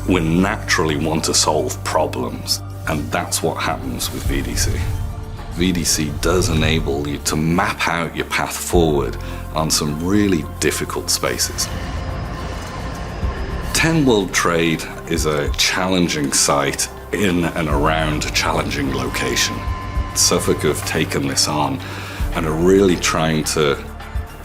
We naturally want to solve problems, and that's what happens with VDC. VDC does enable you to map out your path forward on some really difficult spaces. 10 World Trade is a challenging site in and around a challenging location. Suffolk have taken this on and are really trying to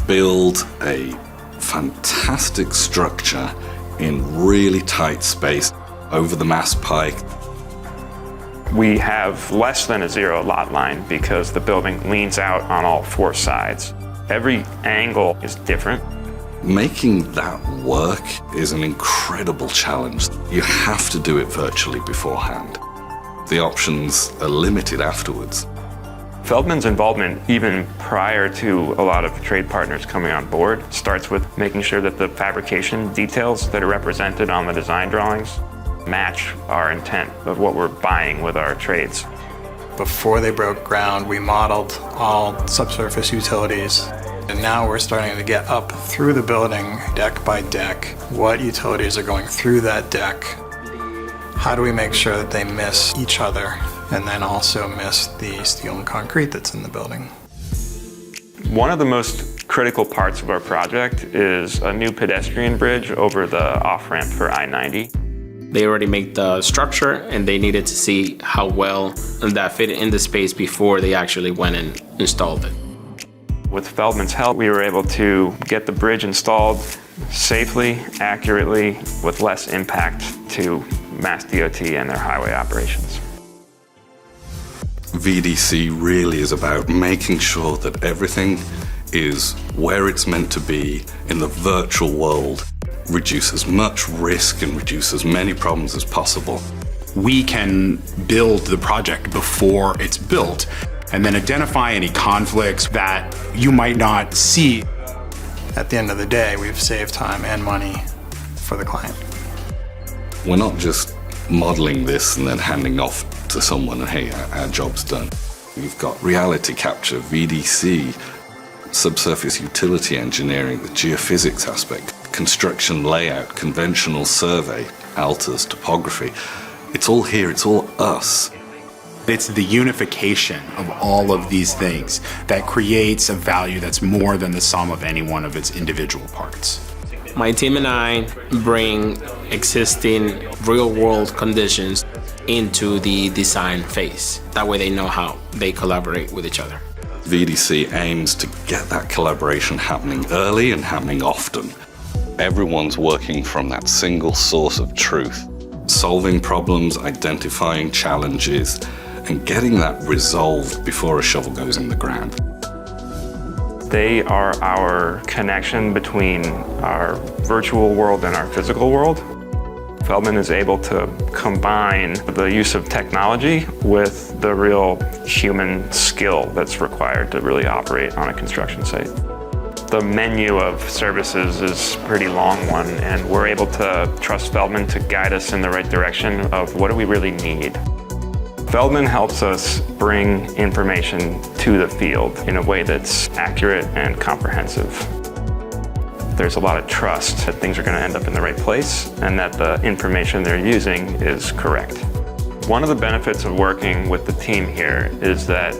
build a fantastic structure in really tight space over the Mass Pike. We have less than a zero lot line because the building leans out on all four sides. Every angle is different. Making that work is an incredible challenge. You have to do it virtually beforehand. The options are limited afterwards. Feldman's involvement, even prior to a lot of trade partners coming on board, starts with making sure that the fabrication details that are represented on the design drawings match our intent of what we're buying with our trades. Before they broke ground, we modeled all subsurface utilities. And now we're starting to get up through the building, deck by deck, what utilities are going through that deck. How do we make sure that they miss each other and then also miss the steel and concrete that's in the building? One of the most critical parts of our project is a new pedestrian bridge over the off-ramp for I-90. They already made the structure and they needed to see how well that fit in the space before they actually went and installed it. With Feldman's help, we were able to get the bridge installed safely, accurately, with less impact to Mass DOT and their highway operations. VDC really is about making sure that everything is where it's meant to be in the virtual world, reduce as much risk and reduce as many problems as possible. We can build the project before it's built and then identify any conflicts that you might not see. At the end of the day, we've saved time and money for the client. We're not just modeling this and then handing off to someone and hey, our job's done. We've got reality capture, VDC, subsurface utility engineering, the geophysics aspect, construction layout, conventional survey, altas, topography. It's all here, it's all us. It's the unification of all of these things that creates a value that's more than the sum of any one of its individual parts. My team and I bring existing real-world conditions into the design phase. That way they know how they collaborate with each other. VDC aims to get that collaboration happening early and happening often. Everyone's working from that single source of truth, solving problems, identifying challenges, and getting that resolved before a shovel goes in the ground. They are our connection between our virtual world and our physical world. Feldman is able to combine the use of technology with the real human skill that's required to really operate on a construction site. The menu of services is a pretty long one, and we're able to trust Feldman to guide us in the right direction of what do we really need. Feldman helps us bring information to the field in a way that's accurate and comprehensive. There's a lot of trust that things are going to end up in the right place and that the information they're using is correct. One of the benefits of working with the team here is that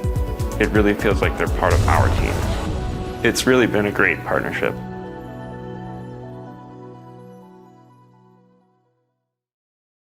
it really feels like they're part of our team. It's really been a great partnership.